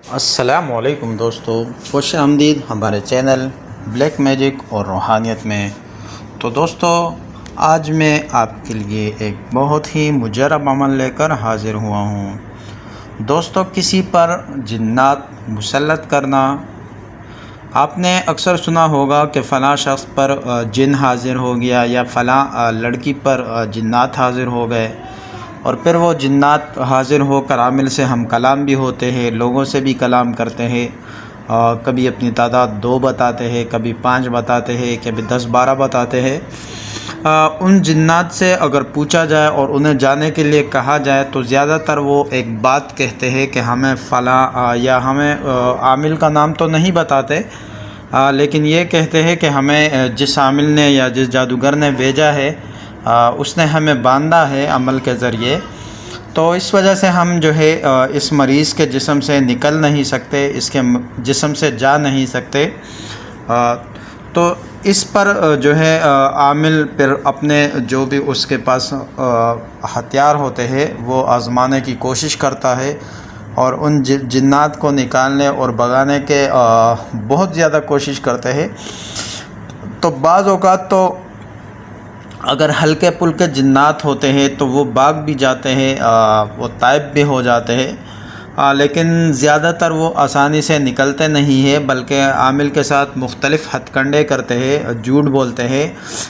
السلام علیکم دوستو، خوش آمدید ہمارے چینل بلیک میجک اور روحانیت میں۔ تو دوستو، آج میں آپ کے لیے ایک بہت ہی مجرب عمل لے کر حاضر ہوا ہوں۔ دوستو، کسی پر جنات مسلط کرنا۔ آپ نے اکثر سنا ہوگا کہ فلاں شخص پر جن حاضر ہو گیا یا فلاں لڑکی پر جنات حاضر ہو گئے، اور پھر وہ جنات حاضر ہو کر عامل سے ہم کلام بھی ہوتے ہیں، لوگوں سے بھی کلام کرتے ہیں۔ کبھی اپنی تعداد 2 بتاتے ہیں، کبھی 5 بتاتے ہیں، کبھی 10-12 بتاتے ہیں۔ ان جنات سے اگر پوچھا جائے اور انہیں جانے کے لیے کہا جائے تو زیادہ تر وہ ایک بات کہتے ہیں کہ ہمیں فلاں یا ہمیں عامل کا نام تو نہیں بتاتے، لیکن یہ کہتے ہیں کہ ہمیں جس عامل نے یا جس جادوگر نے بھیجا ہے اس نے ہمیں باندھا ہے عمل کے ذریعے۔ تو اس وجہ سے ہم جو ہے اس مریض کے جسم سے نکل نہیں سکتے، اس کے جسم سے جا نہیں سکتے۔ تو اس پر جو ہے عامل پھر اپنے جو بھی اس کے پاس ہتھیار ہوتے ہیں وہ آزمانے کی کوشش کرتا ہے، اور ان جنات کو نکالنے اور بھگانے کے بہت زیادہ کوشش کرتے ہیں۔ تو بعض اوقات تو اگر ہلکے پھلکے جنات ہوتے ہیں تو وہ بھاگ بھی جاتے ہیں، وہ طائب بھی ہو جاتے ہیں، لیکن زیادہ تر وہ آسانی سے نکلتے نہیں ہیں، بلکہ عامل کے ساتھ مختلف ہتھ کنڈے کرتے ہیں، جھوٹ بولتے ہیں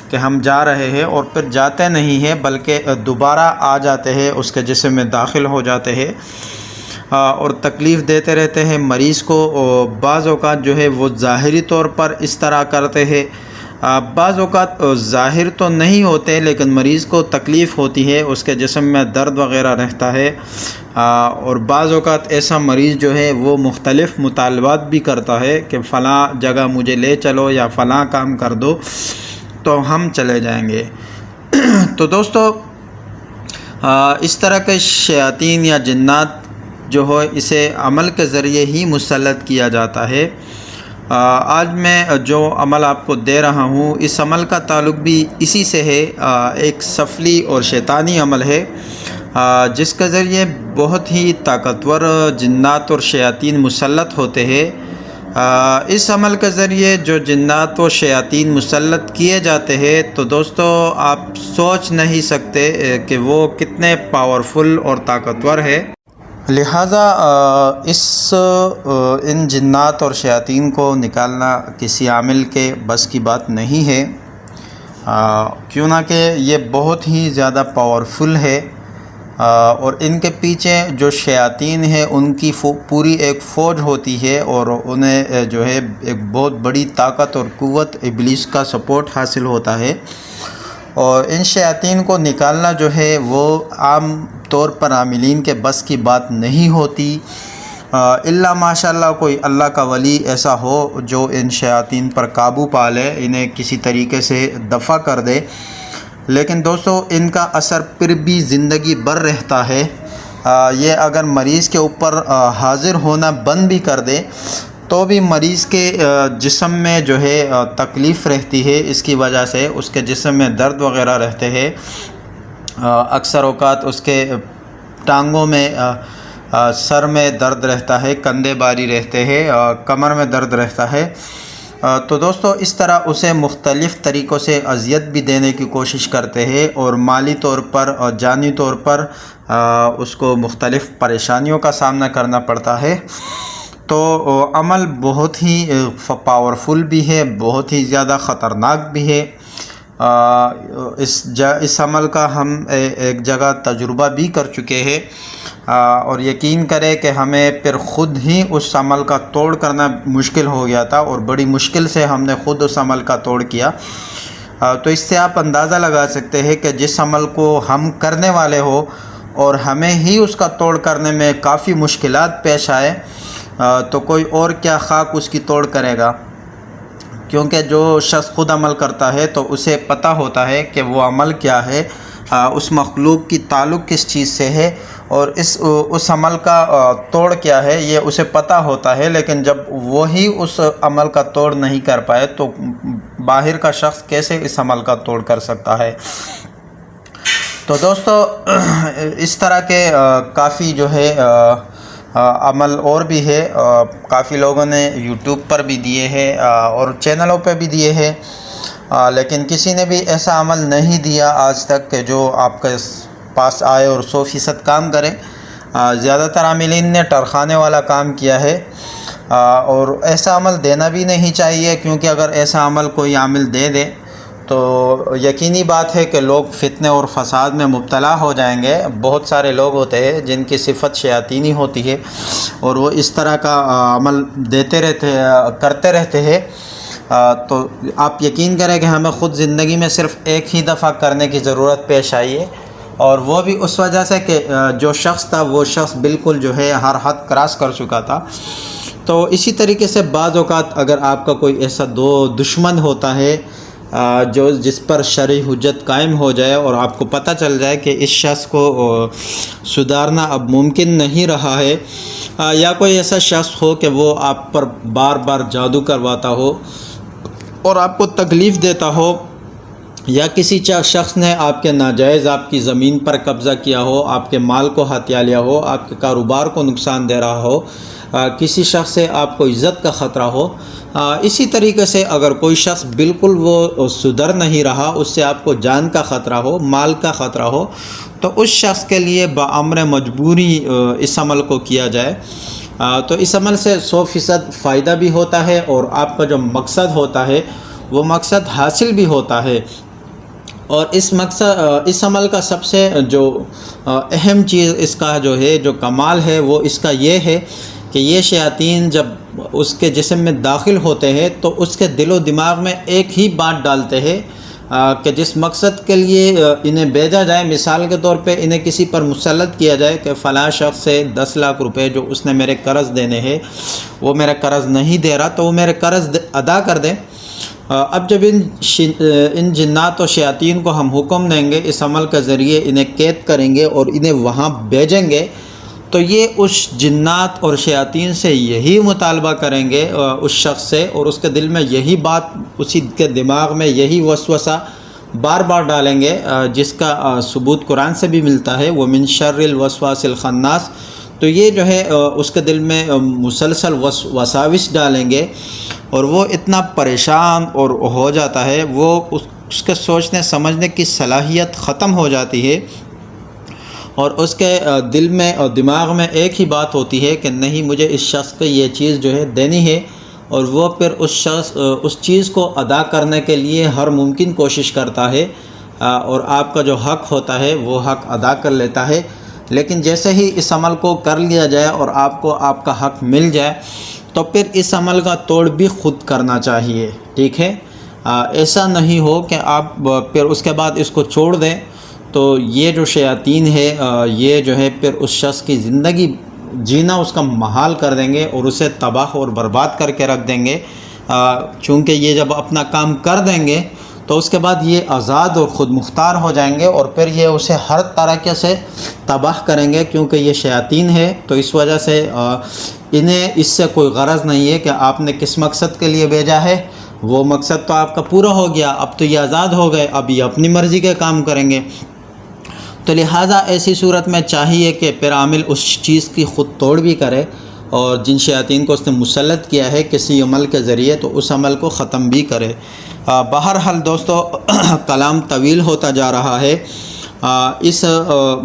کہ ہم جا رہے ہیں، اور پھر جاتے نہیں ہیں بلکہ دوبارہ آ جاتے ہیں، اس کے جسم میں داخل ہو جاتے ہیں اور تکلیف دیتے رہتے ہیں مریض کو۔ بعض اوقات جو ہے وہ ظاہری طور پر اس طرح کرتے ہیں، بعض اوقات ظاہر تو نہیں ہوتے لیکن مریض کو تکلیف ہوتی ہے، اس کے جسم میں درد وغیرہ رہتا ہے، اور بعض اوقات ایسا مریض جو ہے وہ مختلف مطالبات بھی کرتا ہے کہ فلاں جگہ مجھے لے چلو یا فلاں کام کر دو تو ہم چلے جائیں گے۔ تو دوستو، اس طرح کے شیاطین یا جنات جو ہو اسے عمل کے ذریعے ہی مسلط کیا جاتا ہے۔ آج میں جو عمل آپ کو دے رہا ہوں اس عمل کا تعلق بھی اسی سے ہے، ایک سفلی اور شیطانی عمل ہے جس کے ذریعے بہت ہی طاقتور جنات اور شیاطین مسلط ہوتے ہیں۔ اس عمل کے ذریعے جو جنات و شیاطین مسلط کیے جاتے ہیں تو دوستو آپ سوچ نہیں سکتے کہ وہ کتنے پاورفل اور طاقتور ہے۔ لہٰذا ان جنات اور شیاطین کو نکالنا کسی عامل کے بس کی بات نہیں ہے، کیوں نہ کہ یہ بہت ہی زیادہ پاورفل ہے، اور ان کے پیچھے جو شیاطین ہیں ان کی پوری ایک فوج ہوتی ہے، اور انہیں جو ہے ایک بہت بڑی طاقت اور قوت ابلیس کا سپورٹ حاصل ہوتا ہے، اور ان شیاطین کو نکالنا جو ہے وہ عام طور پر عاملین کے بس کی بات نہیں ہوتی، الا ماشاءاللہ کوئی اللہ کا ولی ایسا ہو جو ان شیاطین پر قابو پا لے، انہیں کسی طریقے سے دفع کر دے۔ لیکن دوستو ان کا اثر پھر بھی زندگی بھر رہتا ہے۔ یہ اگر مریض کے اوپر حاضر ہونا بند بھی کر دے تو بھی مریض کے جسم میں جو ہے تکلیف رہتی ہے، اس کی وجہ سے اس کے جسم میں درد وغیرہ رہتے ہیں، اکثر اوقات اس کے ٹانگوں میں سر میں درد رہتا ہے، کندھے بھاری رہتے ہیں، کمر میں درد رہتا ہے۔ تو دوستو اس طرح اسے مختلف طریقوں سے اذیت بھی دینے کی کوشش کرتے ہیں، اور مالی طور پر اور جانی طور پر اس کو مختلف پریشانیوں کا سامنا کرنا پڑتا ہے۔ تو عمل بہت ہی پاورفل بھی ہے، بہت ہی زیادہ خطرناک بھی ہے۔ اس عمل کا ہم ایک جگہ تجربہ بھی کر چکے ہیں، اور یقین کرے کہ ہمیں پھر خود ہی اس عمل کا توڑ کرنا مشکل ہو گیا تھا، اور بڑی مشکل سے ہم نے خود اس عمل کا توڑ کیا۔ تو اس سے آپ اندازہ لگا سکتے ہیں کہ جس عمل کو ہم کرنے والے ہو اور ہمیں ہی اس کا توڑ کرنے میں کافی مشکلات پیش آئے تو کوئی اور کیا خاک اس کی توڑ کرے گا، کیونکہ جو شخص خود عمل کرتا ہے تو اسے پتہ ہوتا ہے کہ وہ عمل کیا ہے، اس مخلوق کی تعلق کس چیز سے ہے، اور اس عمل کا توڑ کیا ہے یہ اسے پتہ ہوتا ہے۔ لیکن جب وہی اس عمل کا توڑ نہیں کر پائے تو باہر کا شخص کیسے اس عمل کا توڑ کر سکتا ہے۔ تو دوستو اس طرح کے کافی جو ہے عمل اور بھی ہے، کافی لوگوں نے یوٹیوب پر بھی دیے ہیں اور چینلوں پہ بھی دیے ہیں، لیکن کسی نے بھی ایسا عمل نہیں دیا آج تک کہ جو آپ کے پاس آئے اور 100% کام کرے۔ زیادہ تر عاملین نے ٹرخانے والا کام کیا ہے، اور ایسا عمل دینا بھی نہیں چاہیے، کیونکہ اگر ایسا عمل کوئی عامل دے دے تو یقینی بات ہے کہ لوگ فتنے اور فساد میں مبتلا ہو جائیں گے۔ بہت سارے لوگ ہوتے ہیں جن کی صفت شیاطینی ہوتی ہے اور وہ اس طرح کا عمل کرتے رہتے ہیں، تو آپ یقین کریں کہ ہمیں خود زندگی میں صرف ایک ہی دفعہ کرنے کی ضرورت پیش آئی ہے، اور وہ بھی اس وجہ سے کہ جو شخص تھا وہ شخص بالکل جو ہے ہر حد کراس کر چکا تھا۔ تو اسی طریقے سے بعض اوقات اگر آپ کا کوئی ایسا دشمن ہوتا ہے جس پر شرعی حجت قائم ہو جائے اور آپ کو پتہ چل جائے کہ اس شخص کو سدھارنا اب ممکن نہیں رہا ہے، یا کوئی ایسا شخص ہو کہ وہ آپ پر بار بار جادو کرواتا ہو اور آپ کو تکلیف دیتا ہو، یا کسی شخص نے آپ کے ناجائز آپ کی زمین پر قبضہ کیا ہو، آپ کے مال کو ہتھیا لیا ہو، آپ کے کاروبار کو نقصان دے رہا ہو، کسی شخص سے آپ کو عزت کا خطرہ ہو، اسی طریقے سے اگر کوئی شخص بالکل وہ سدھر نہیں رہا، اس سے آپ کو جان کا خطرہ ہو، مال کا خطرہ ہو، تو اس شخص کے لیے بامر مجبوری اس عمل کو کیا جائے۔ تو اس عمل سے 100% فائدہ بھی ہوتا ہے اور آپ کا جو مقصد ہوتا ہے وہ مقصد حاصل بھی ہوتا ہے۔ اور اس عمل کا سب سے جو اہم چیز اس کا جو ہے، جو کمال ہے، وہ اس کا یہ ہے کہ یہ شیاطین جب اس کے جسم میں داخل ہوتے ہیں تو اس کے دل و دماغ میں ایک ہی بات ڈالتے ہیں کہ جس مقصد کے لیے انہیں بھیجا جائے، مثال کے طور پہ انہیں کسی پر مسلط کیا جائے کہ فلاں شخص سے 10 لاکھ روپے جو اس نے میرے قرض دینے ہیں، وہ میرا قرض نہیں دے رہا، تو وہ میرے قرض ادا کر دیں۔ اب جب ان جنات و شیاطین کو ہم حکم دیں گے، اس عمل کے ذریعے انہیں قید کریں گے اور انہیں وہاں بھیجیں گے، تو یہ اس جنات اور شیاطین سے یہی مطالبہ کریں گے اس شخص سے، اور اس کے دل میں یہی بات، اسی کے دماغ میں یہی وسوسہ بار بار ڈالیں گے، جس کا ثبوت قرآن سے بھی ملتا ہے، وَمِن شَرِّ الْوَسْوَاسِ الْخَنَّاسِ۔ تو یہ جو ہے اس کے دل میں مسلسل وساوس ڈالیں گے، اور وہ اتنا پریشان اور ہو جاتا ہے، وہ اس کے سوچنے سمجھنے کی صلاحیت ختم ہو جاتی ہے، اور اس کے دل میں اور دماغ میں ایک ہی بات ہوتی ہے کہ نہیں، مجھے اس شخص کو یہ چیز جو ہے دینی ہے، اور وہ پھر اس چیز کو ادا کرنے کے لیے ہر ممکن کوشش کرتا ہے، اور آپ کا جو حق ہوتا ہے وہ حق ادا کر لیتا ہے۔ لیکن جیسے ہی اس عمل کو کر لیا جائے اور آپ کو آپ کا حق مل جائے، تو پھر اس عمل کا توڑ بھی خود کرنا چاہیے، ٹھیک ہے؟ ایسا نہیں ہو کہ آپ پھر اس کے بعد اس کو چھوڑ دیں، تو یہ جو شیاطین ہے یہ جو ہے پھر اس شخص کی زندگی جینا اس کا محال کر دیں گے اور اسے تباہ اور برباد کر کے رکھ دیں گے، چونکہ یہ جب اپنا کام کر دیں گے تو اس کے بعد یہ آزاد اور خود مختار ہو جائیں گے، اور پھر یہ اسے ہر طرح سے تباہ کریں گے، کیونکہ یہ شیاطین ہے۔ تو اس وجہ سے انہیں اس سے کوئی غرض نہیں ہے کہ آپ نے کس مقصد کے لیے بھیجا ہے، وہ مقصد تو آپ کا پورا ہو گیا، اب تو یہ آزاد ہو گئے، اب یہ اپنی مرضی کے کام کریں گے۔ تو لہٰذا ایسی صورت میں چاہیے کہ پھر عامل اس چیز کی خود توڑ بھی کرے، اور جن شیاطین کو اس نے مسلط کیا ہے کسی عمل کے ذریعے، تو اس عمل کو ختم بھی کرے۔ بہرحال دوستو، کلام طویل ہوتا جا رہا ہے، اس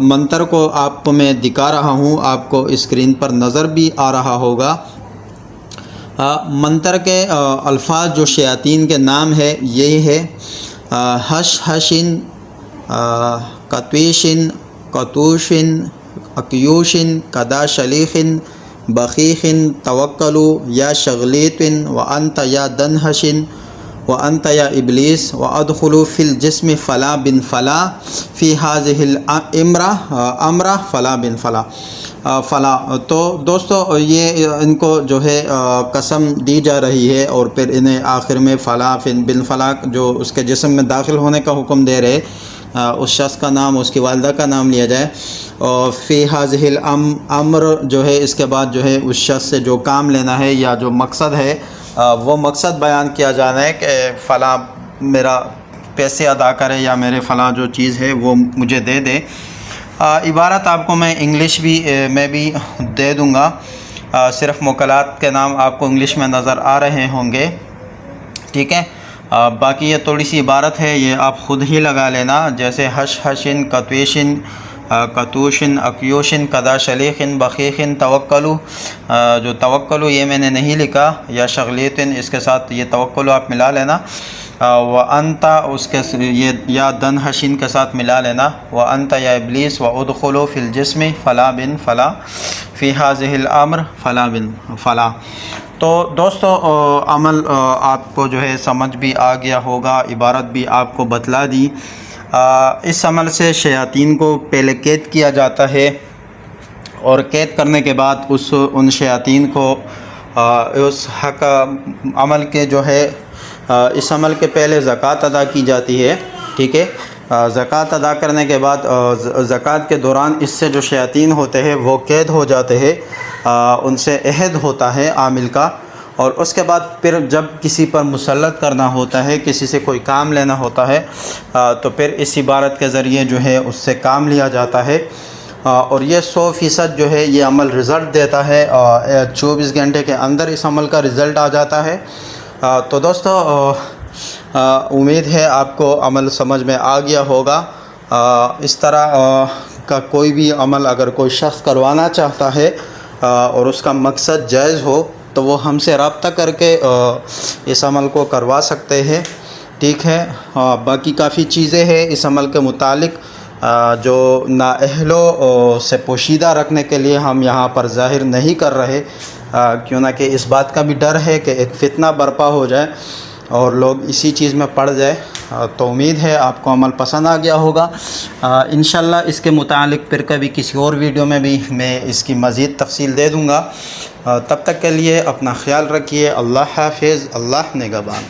منتر کو آپ کو میں دکھا رہا ہوں، آپ کو اسکرین پر نظر بھی آ رہا ہوگا۔ منتر کے الفاظ جو شیاطین کے نام ہے یہی ہے: حش حشن، قطویشن، قطوشن، اکیوشن، کدا شلیخن، بخیخن، توکلو یا شغلیتن، وانت یا دنحشن، وانت یا ابلیس، وادخلوا فی الجسم فلا بن فلا، فی ہذہ الامرہ فلا بن فلا فلا۔ تو دوستو، یہ ان کو جو ہے قسم دی جا رہی ہے، اور پھر انہیں آخر میں فلا بن فلا جو اس کے جسم میں داخل ہونے کا حکم دے رہے، اس شخص کا نام، اس کی والدہ کا نام لیا جائے، اور فی ہذہ الامر جو ہے اس کے بعد جو ہے اس شخص سے جو کام لینا ہے یا جو مقصد ہے وہ مقصد بیان کیا جانا ہے کہ فلاں میرا پیسے ادا کرے یا میرے فلاں جو چیز ہے وہ مجھے دے دے۔ عبارت آپ کو میں انگلش میں بھی دے دوں گا، صرف موکلات کے نام آپ کو انگلش میں نظر آ رہے ہوں گے، ٹھیک ہے۔ باقی یہ تھوڑی سی عبارت ہے، یہ آپ خود ہی لگا لینا، جیسے حش حشن، کتویشن، کتوشن، اکیوشن، کدا شلیخن، بخیخن، توکلو، جو توکلو یہ میں نے نہیں لکھا، یا شغلیتن، اس کے ساتھ یہ توکلو آپ ملا لینا، وانتا اس کے یہ یا دن حشین کے ساتھ ملا لینا، وانتا یا ابلیس، وادخلوا فی الجسم فلا بن فلا فی ہذہ الامر فلا بن فلا۔ تو دوستو عمل آپ کو جو ہے سمجھ بھی آ گیا ہوگا، عبارت بھی آپ کو بتلا دی۔ اس عمل سے شیاطین کو پہلے قید کیا جاتا ہے، اور قید کرنے کے بعد ان شیاطین کو اس حق عمل کے جو ہے اس عمل کے پہلے زکوٰۃ ادا کی جاتی ہے، ٹھیک ہے۔ زکوٰۃ ادا کرنے کے بعد زکوٰۃ کے دوران اس سے جو شیاطین ہوتے ہیں وہ قید ہو جاتے ہیں، ان سے عہد ہوتا ہے عامل کا، اور اس کے بعد پھر جب کسی پر مسلط کرنا ہوتا ہے، کسی سے کوئی کام لینا ہوتا ہے، تو پھر اس عبارت کے ذریعے جو ہے اس سے کام لیا جاتا ہے، اور یہ 100% جو ہے یہ عمل رزلٹ دیتا ہے، 24 گھنٹے کے اندر اس عمل کا رزلٹ آ جاتا ہے۔ تو دوستو امید ہے آپ کو عمل سمجھ میں آ گیا ہوگا۔ اس طرح کا کوئی بھی عمل اگر کوئی شخص کروانا چاہتا ہے اور اس کا مقصد جائز ہو تو وہ ہم سے رابطہ کر کے اس عمل کو کروا سکتے ہیں، ٹھیک ہے۔ باقی کافی چیزیں ہیں اس عمل کے متعلق جو نااہلوں سے پوشیدہ رکھنے کے لیے ہم یہاں پر ظاہر نہیں کر رہے، کیوں نہ کہ اس بات کا بھی ڈر ہے کہ ایک فتنہ برپا ہو جائے اور لوگ اسی چیز میں پڑ جائے۔ تو امید ہے آپ کو عمل پسند آ گیا ہوگا۔ انشاءاللہ اس کے متعلق پھر کبھی کسی اور ویڈیو میں بھی میں اس کی مزید تفصیل دے دوں گا۔ تب تک کے لیے اپنا خیال رکھیے۔ اللہ حافظ، اللہ نگہبان۔